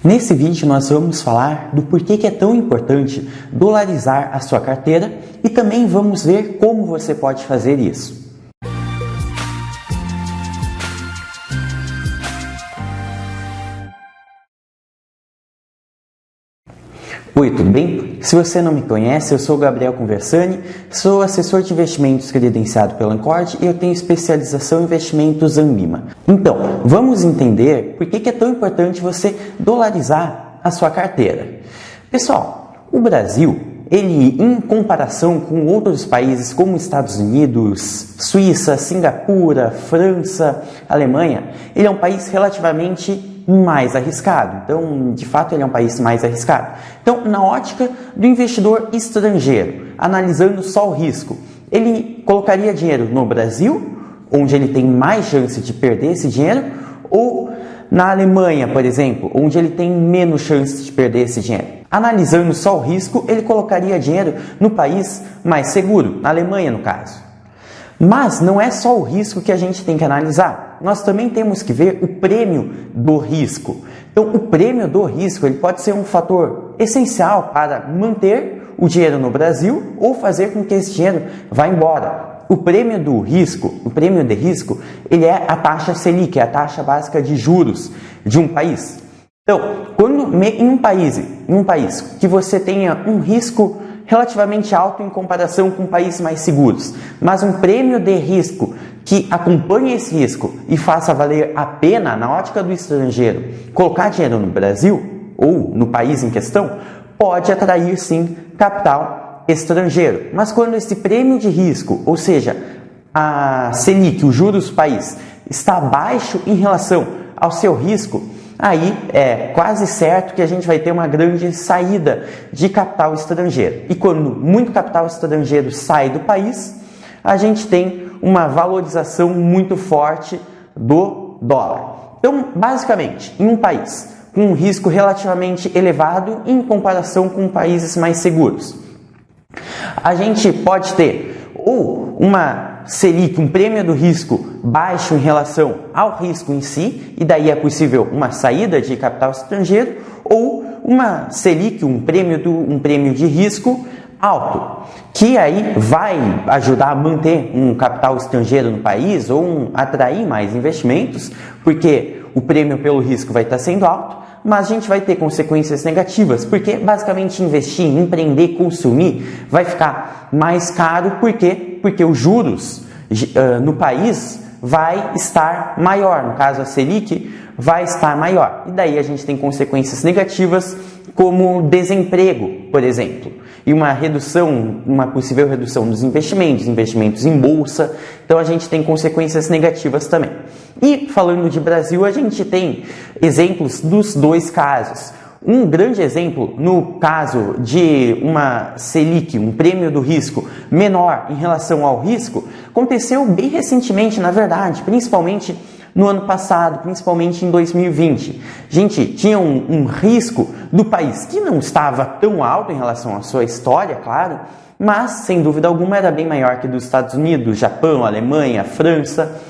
Nesse vídeo nós vamos falar do porquê que é tão importante dolarizar a sua carteira e também vamos ver como você pode fazer isso. Oi, tudo bem? Se você não me conhece, eu sou o Gabriel Conversani, sou assessor de investimentos credenciado pela Ancord e eu tenho especialização em investimentos Ambima. Então, vamos entender por que é tão importante você dolarizar a sua carteira. Pessoal, o Brasil, ele em comparação com outros países como Estados Unidos, Suíça, Singapura, França, Alemanha, ele é um país relativamente mais arriscado. Então, de fato, ele é um país mais arriscado. Então, na ótica do investidor estrangeiro, analisando só o risco, ele colocaria dinheiro no Brasil, onde ele tem mais chance de perder esse dinheiro, ou na Alemanha, por exemplo, onde ele tem menos chance de perder esse dinheiro. Analisando só o risco, ele colocaria dinheiro no país mais seguro, na Alemanha, no caso. Mas não é só o risco que a gente tem que analisar. Nós também temos que ver o prêmio do risco. Então, o prêmio do risco ele pode ser um fator essencial para manter o dinheiro no Brasil ou fazer com que esse dinheiro vá embora. O prêmio do risco, o prêmio de risco, ele é a taxa Selic, é a taxa básica de juros de um país. Então, quando em um país que você tenha um risco relativamente alto em comparação com países mais seguros, mas um prêmio de risco que acompanhe esse risco e faça valer a pena, na ótica do estrangeiro, colocar dinheiro no Brasil ou no país em questão, pode atrair sim capital estrangeiro. Mas quando esse prêmio de risco, ou seja, a Selic, o juros do país, está baixo em relação ao seu risco, aí é quase certo que a gente vai ter uma grande saída de capital estrangeiro. E quando muito capital estrangeiro sai do país, a gente tem uma valorização muito forte do dólar. Então, basicamente, em um país com um risco relativamente elevado em comparação com países mais seguros, a gente pode ter ou uma Selic, um prêmio do risco baixo em relação ao risco em si, e daí é possível uma saída de capital estrangeiro, ou uma Selic, um prêmio de risco alto, que aí vai ajudar a manter um capital estrangeiro no país ou atrair mais investimentos, porque o prêmio pelo risco vai estar sendo alto, mas a gente vai ter consequências negativas, porque basicamente investir, empreender, consumir vai ficar mais caro, porque os juros no país vai estar maior, no caso a Selic vai estar maior, e daí a gente tem consequências negativas como desemprego, por exemplo, e uma possível redução dos investimentos em bolsa, então a gente tem consequências negativas também. E falando de Brasil, a gente tem exemplos dos dois casos. Um grande exemplo no caso de uma Selic, um prêmio do risco menor em relação ao risco, aconteceu bem recentemente, na verdade, principalmente no ano passado, principalmente em 2020. A gente tinha um risco do país que não estava tão alto em relação à sua história, claro, mas sem dúvida alguma era bem maior que dos Estados Unidos, Japão, Alemanha, França.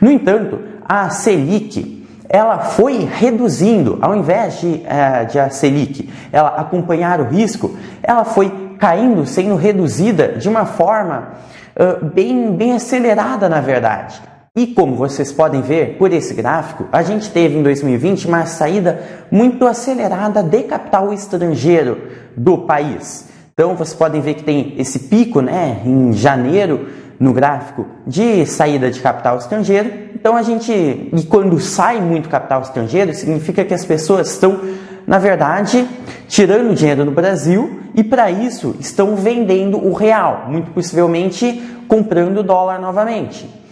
No entanto, a Selic ela foi reduzindo, ao invés de a Selic ela acompanhar o risco, ela foi caindo, sendo reduzida de uma forma bem acelerada, na verdade. E como vocês podem ver por esse gráfico, a gente teve em 2020 uma saída muito acelerada de capital estrangeiro do país. Então vocês podem ver que tem esse pico, né, em janeiro, no gráfico de saída de capital estrangeiro. Então e quando sai muito capital estrangeiro, significa que as pessoas estão, na verdade, tirando dinheiro do Brasil e para isso estão vendendo o real, muito possivelmente comprando dólar novamente.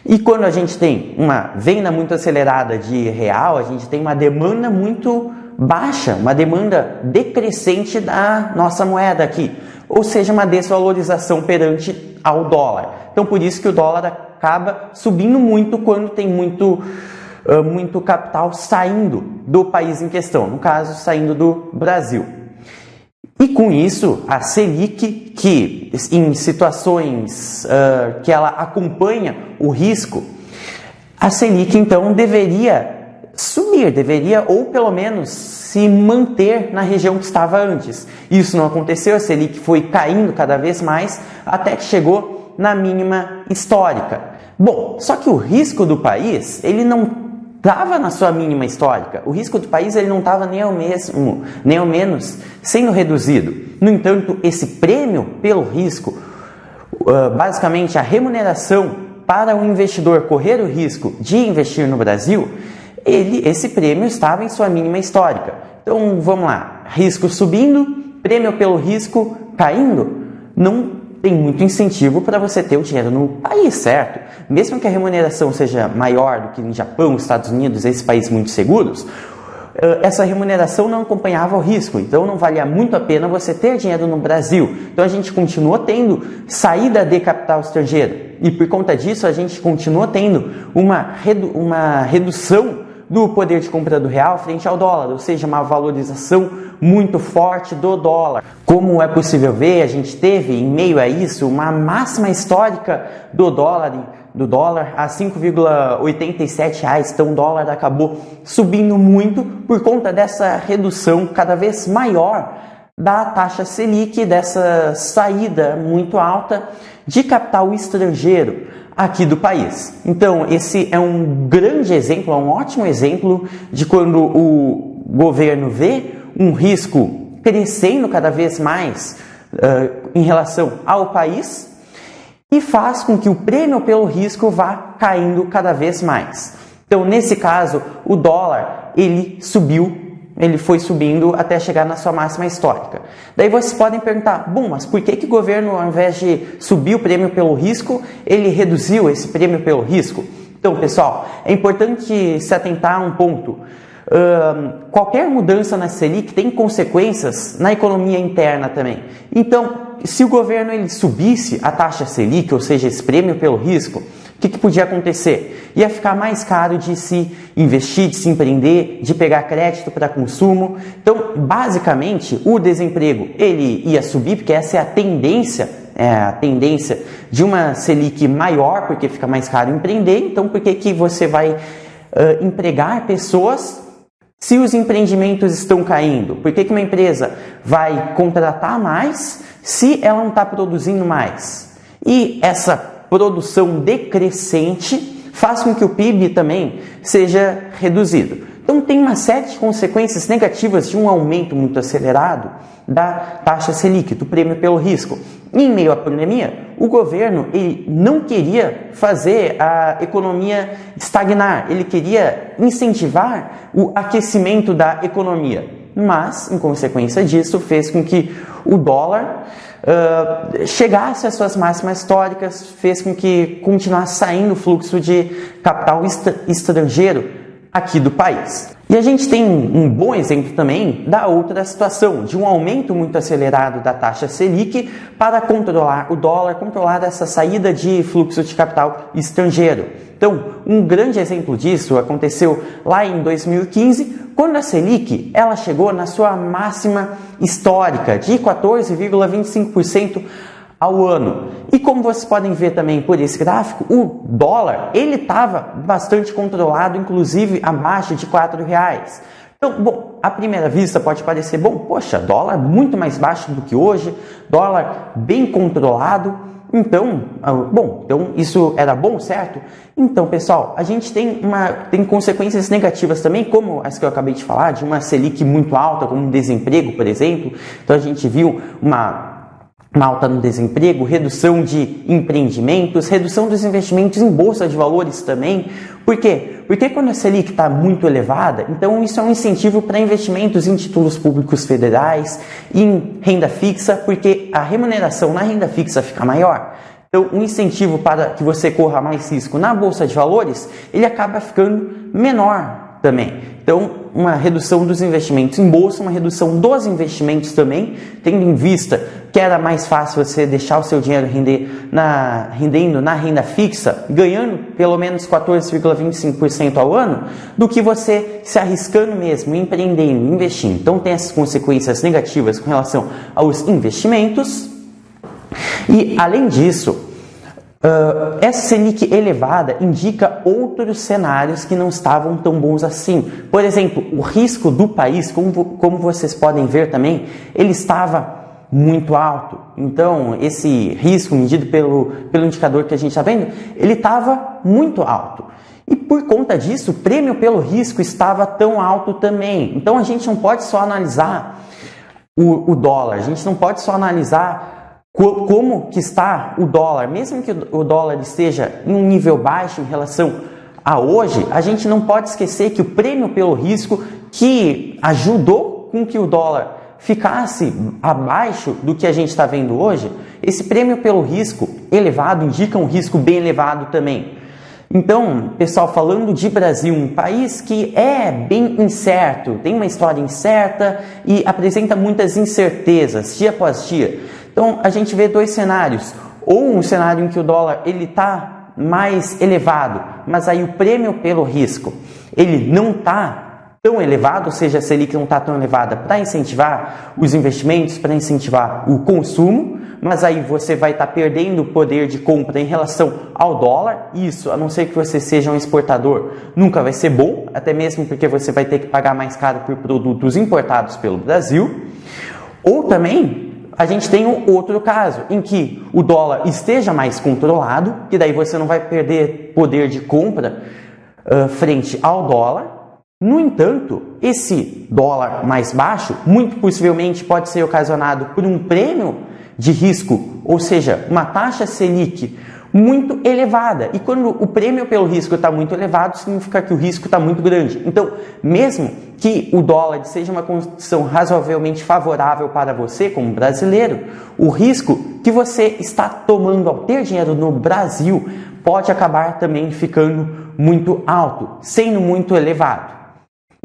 E quando a gente tem uma venda muito acelerada de real, a gente tem uma demanda muito baixa, uma demanda decrescente da nossa moeda aqui, ou seja, uma desvalorização perante ao dólar. Então, por isso que o dólar acaba subindo muito quando tem muito capital saindo do país em questão, no caso, saindo do Brasil. E com isso, a Selic, que em situações que ela acompanha o risco, a Selic então deveria subir, deveria ou pelo menos se manter na região que estava antes. Isso não aconteceu, a Selic foi caindo cada vez mais até que chegou na mínima histórica. Bom, só que o risco do país, ele não estava na sua mínima histórica. O risco do país ele não estava nem ao menos sendo reduzido. No entanto, esse prêmio pelo risco, basicamente a remuneração para o investidor correr o risco de investir no Brasil, esse prêmio estava em sua mínima histórica. Então, vamos lá. Risco subindo, prêmio pelo risco caindo, não tem muito incentivo para você ter o dinheiro no país, certo? Mesmo que a remuneração seja maior do que no Japão, Estados Unidos, esses países muito seguros, essa remuneração não acompanhava o risco, então não valia muito a pena você ter dinheiro no Brasil. Então a gente continuou tendo saída de capital estrangeiro e por conta disso a gente continua tendo uma redução do poder de compra do real frente ao dólar, ou seja, uma valorização muito forte do dólar. Como é possível ver, a gente teve em meio a isso uma máxima histórica do dólar a R$ 5,87, então o dólar acabou subindo muito por conta dessa redução cada vez maior da taxa Selic, dessa saída muito alta de capital estrangeiro aqui do país. Então, esse é um grande exemplo, um ótimo exemplo de quando o governo vê um risco crescendo cada vez mais em relação ao país e faz com que o prêmio pelo risco vá caindo cada vez mais. Então, nesse caso, o dólar ele foi subindo até chegar na sua máxima histórica. Daí vocês podem perguntar, bom, mas por que o governo, ao invés de subir o prêmio pelo risco, ele reduziu esse prêmio pelo risco? Então, pessoal, é importante se atentar a um ponto. Qualquer mudança na Selic tem consequências na economia interna também. Então, se o governo ele subisse a taxa Selic, ou seja, esse prêmio pelo risco, o que podia acontecer? Ia ficar mais caro de se investir, de se empreender, de pegar crédito para consumo. Então, basicamente, o desemprego ele ia subir, porque essa é a tendência de uma Selic maior, porque fica mais caro empreender. Então, por que você vai empregar pessoas se os empreendimentos estão caindo? Por que uma empresa vai contratar mais se ela não está produzindo mais? E essa produção decrescente faz com que o PIB também seja reduzido. Então tem uma série de consequências negativas de um aumento muito acelerado da taxa Selic, do prêmio pelo risco. E em meio à pandemia, o governo ele não queria fazer a economia estagnar, ele queria incentivar o aquecimento da economia. Mas, em consequência disso, fez com que o dólar chegasse às suas máximas históricas, fez com que continuasse saindo o fluxo de capital estrangeiro aqui do país. E a gente tem um bom exemplo também da outra situação, de um aumento muito acelerado da taxa Selic para controlar o dólar, controlar essa saída de fluxo de capital estrangeiro. Então, um grande exemplo disso aconteceu lá em 2015, quando a Selic ela chegou na sua máxima histórica de 14,25% ao ano. E como vocês podem ver também por esse gráfico, o dólar ele estava bastante controlado, inclusive abaixo de R$4. Então, bom, à primeira vista pode parecer, bom, poxa, dólar muito mais baixo do que hoje, dólar bem controlado. Então, então isso era bom, certo? Então, pessoal, a gente tem consequências negativas também, como as que eu acabei de falar, de uma Selic muito alta, como um desemprego, por exemplo. Então, a gente viu uma alta no desemprego, redução de empreendimentos, redução dos investimentos em bolsa de valores também. Por quê? Porque quando a Selic está muito elevada, então isso é um incentivo para investimentos em títulos públicos federais, em renda fixa, porque a remuneração na renda fixa fica maior. Então, um incentivo para que você corra mais risco na bolsa de valores, ele acaba ficando menor também. Então, uma redução dos investimentos em bolsa, uma redução dos investimentos também, tendo em vista que era mais fácil você deixar o seu dinheiro rendendo na renda fixa, ganhando pelo menos 14,25% ao ano, do que você se arriscando mesmo, empreendendo, investindo. Então, tem essas consequências negativas com relação aos investimentos. E, além disso, Essa Selic elevada indica outros cenários que não estavam tão bons assim. Por exemplo, o risco do país, como vocês podem ver também, ele estava muito alto. Então, esse risco medido pelo indicador que a gente está vendo, ele estava muito alto. E por conta disso, o prêmio pelo risco estava tão alto também. Então, a gente não pode só analisar o dólar, a gente não pode só analisar como que está o dólar. Mesmo que o dólar esteja em um nível baixo em relação a hoje, a gente não pode esquecer que o prêmio pelo risco que ajudou com que o dólar ficasse abaixo do que a gente está vendo hoje, esse prêmio pelo risco elevado indica um risco bem elevado também. Então, pessoal, falando de Brasil, um país que é bem incerto, tem uma história incerta e apresenta muitas incertezas dia após dia. Então, a gente vê dois cenários. Ou um cenário em que o dólar está mais elevado, mas aí o prêmio pelo risco ele não está tão elevado, ou seja, a Selic não está tão elevada para incentivar os investimentos, para incentivar o consumo, mas aí você vai estar perdendo o poder de compra em relação ao dólar. Isso, a não ser que você seja um exportador, nunca vai ser bom, até mesmo porque você vai ter que pagar mais caro por produtos importados pelo Brasil. Ou também a gente tem um outro caso, em que o dólar esteja mais controlado, que daí você não vai perder poder de compra frente ao dólar. No entanto, esse dólar mais baixo, muito possivelmente pode ser ocasionado por um prêmio de risco, ou seja, uma taxa Selic muito elevada. E quando o prêmio pelo risco está muito elevado, significa que o risco está muito grande. Então, mesmo que o dólar seja uma condição razoavelmente favorável para você, como brasileiro, o risco que você está tomando ao ter dinheiro no Brasil pode acabar também ficando muito alto, sendo muito elevado.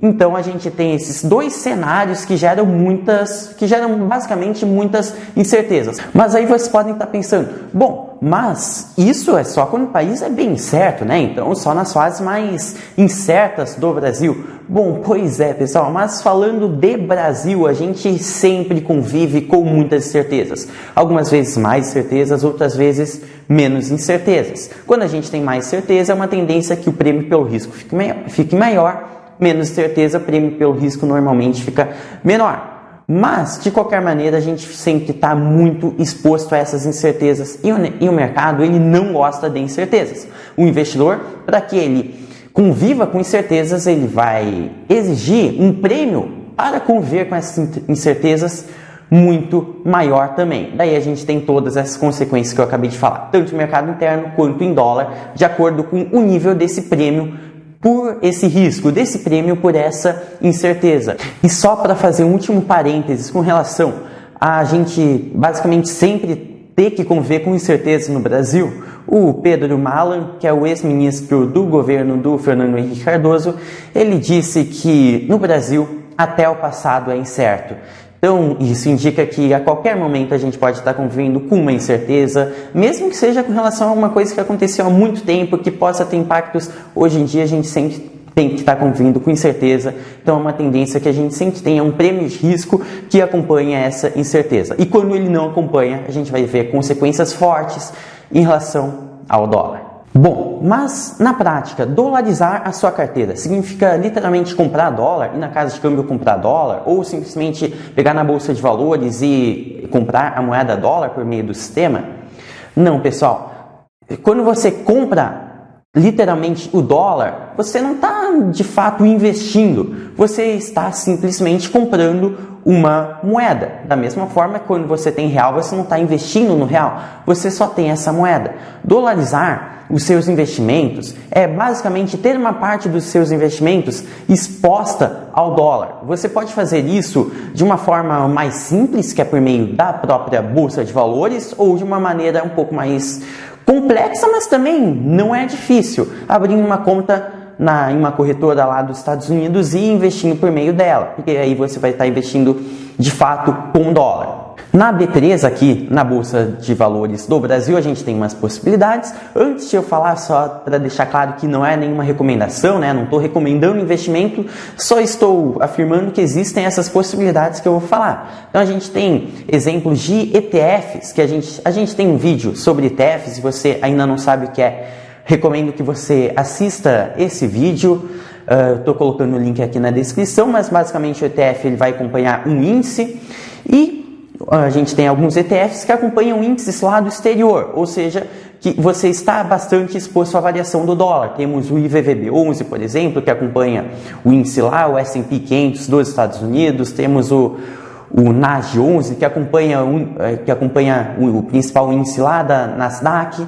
Então a gente tem esses dois cenários que geram basicamente muitas incertezas. Mas aí vocês podem estar pensando, bom, mas isso é só quando o país é bem incerto, né? Então só nas fases mais incertas do Brasil. Bom, pois é, pessoal, mas falando de Brasil, a gente sempre convive com muitas incertezas. Algumas vezes mais incertezas, outras vezes menos incertezas. Quando a gente tem mais certeza, é uma tendência que o prêmio pelo risco fique maior. Menos certeza, o prêmio pelo risco normalmente fica menor. Mas, de qualquer maneira, a gente sempre está muito exposto a essas incertezas e o mercado ele não gosta de incertezas. O investidor, para que ele conviva com incertezas, ele vai exigir um prêmio para conviver com essas incertezas muito maior também. Daí a gente tem todas essas consequências que eu acabei de falar, tanto no mercado interno quanto em dólar, de acordo com o nível desse prêmio por esse risco, desse prêmio por essa incerteza. E só para fazer um último parênteses com relação a gente basicamente sempre ter que conviver com incerteza no Brasil, o Pedro Malan, que é o ex-ministro do governo do Fernando Henrique Cardoso, ele disse que no Brasil até o passado é incerto. Então, isso indica que a qualquer momento a gente pode estar convivendo com uma incerteza, mesmo que seja com relação a uma coisa que aconteceu há muito tempo, que possa ter impactos. Hoje em dia a gente sempre tem que estar convivendo com incerteza, então é uma tendência que a gente sempre tenha um prêmio de risco que acompanha essa incerteza. E quando ele não acompanha, a gente vai ver consequências fortes em relação ao dólar. Bom, mas na prática, dolarizar a sua carteira significa literalmente comprar dólar, ir na casa de câmbio comprar dólar, ou simplesmente pegar na bolsa de valores e comprar a moeda dólar por meio do sistema? Não, pessoal. Quando você compra literalmente o dólar, você não está de fato investindo, você está simplesmente comprando uma moeda. Da mesma forma, quando você tem real, você não está investindo no real, você só tem essa moeda. Dolarizar os seus investimentos é basicamente ter uma parte dos seus investimentos exposta ao dólar. Você pode fazer isso de uma forma mais simples, que é por meio da própria bolsa de valores, ou de uma maneira um pouco mais complexa, mas também não é difícil, abrindo uma conta em uma corretora lá dos Estados Unidos e investindo por meio dela, porque aí você vai estar investindo de fato com dólar. Na B3, aqui na Bolsa de Valores do Brasil, a gente tem umas possibilidades. Antes de eu falar, só para deixar claro que não é nenhuma recomendação, né? Não estou recomendando investimento, só estou afirmando que existem essas possibilidades que eu vou falar. Então a gente tem exemplos de ETFs, que a gente tem um vídeo sobre ETFs. Se você ainda não sabe o que é, recomendo que você assista esse vídeo. Estou colocando o link aqui na descrição, mas basicamente o ETF ele vai acompanhar um índice e a gente tem alguns ETFs que acompanham índices lá do exterior, ou seja, que você está bastante exposto à variação do dólar. Temos o IVVB11, por exemplo, que acompanha o índice lá, o S&P 500 dos Estados Unidos. Temos o NASD11, que acompanha o principal índice lá da Nasdaq.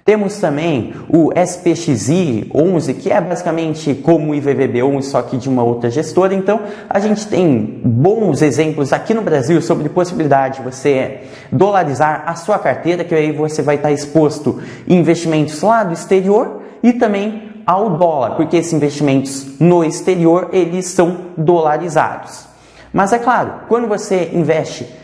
Temos também o SPXI11, que é basicamente como o IVVB11, só que de uma outra gestora. Então, a gente tem bons exemplos aqui no Brasil sobre possibilidade de você dolarizar a sua carteira, que aí você vai estar exposto em investimentos lá do exterior e também ao dólar, porque esses investimentos no exterior, eles são dolarizados. Mas é claro, quando você investe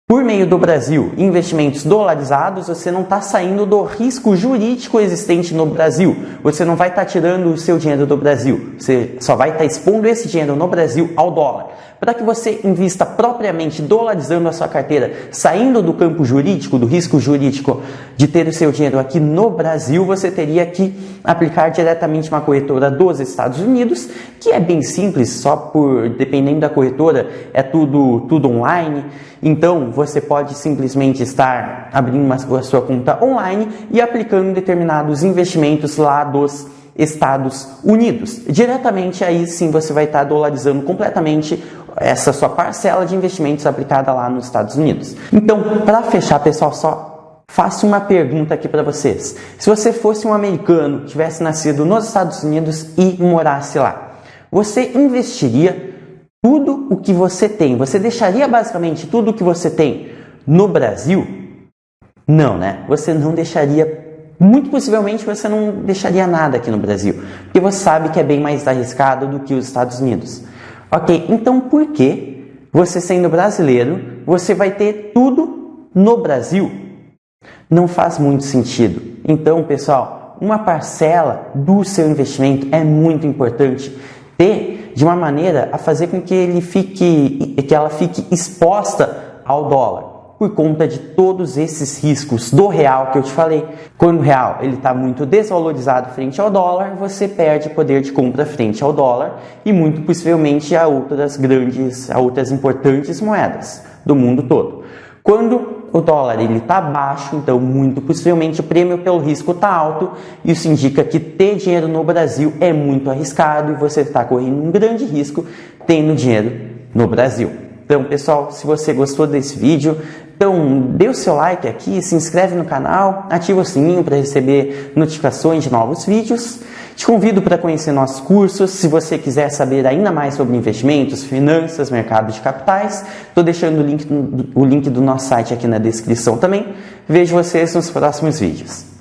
por meio do Brasil, investimentos dolarizados, você não está saindo do risco jurídico existente no Brasil. Você não vai estar tirando o seu dinheiro do Brasil. Você só vai estar expondo esse dinheiro no Brasil ao dólar. Para que você invista propriamente dolarizando a sua carteira, saindo do campo jurídico, do risco jurídico de ter o seu dinheiro aqui no Brasil, você teria que aplicar diretamente uma corretora dos Estados Unidos, que é bem simples, dependendo da corretora, é tudo online. Então, você pode simplesmente estar abrindo a sua conta online e aplicando determinados investimentos lá dos Estados Unidos. Diretamente aí sim você vai estar dolarizando completamente essa sua parcela de investimentos aplicada lá nos Estados Unidos. Então, para fechar, pessoal, só faço uma pergunta aqui para vocês. Se você fosse um americano, tivesse nascido nos Estados Unidos e morasse lá, você investiria tudo o que você tem? Você deixaria basicamente tudo o que você tem no Brasil? Não, né? Você não deixaria. Muito possivelmente você não deixaria nada aqui no Brasil, porque você sabe que é bem mais arriscado do que os Estados Unidos. Ok, então por que você, sendo brasileiro, você vai ter tudo no Brasil? Não faz muito sentido. Então, pessoal, uma parcela do seu investimento é muito importante ter de uma maneira a fazer com que ela fique exposta ao dólar, por conta de todos esses riscos do real que eu te falei. Quando o real está muito desvalorizado frente ao dólar, você perde poder de compra frente ao dólar e muito possivelmente a outras importantes moedas do mundo todo. Quando o dólar está baixo, então muito possivelmente o prêmio pelo risco está alto. Isso indica que ter dinheiro no Brasil é muito arriscado e você está correndo um grande risco tendo dinheiro no Brasil. Então, pessoal, se você gostou desse vídeo, então dê o seu like aqui, se inscreve no canal, ativa o sininho para receber notificações de novos vídeos. Te convido para conhecer nossos cursos. Se você quiser saber ainda mais sobre investimentos, finanças, mercado de capitais, estou deixando o link do nosso site aqui na descrição também. Vejo vocês nos próximos vídeos.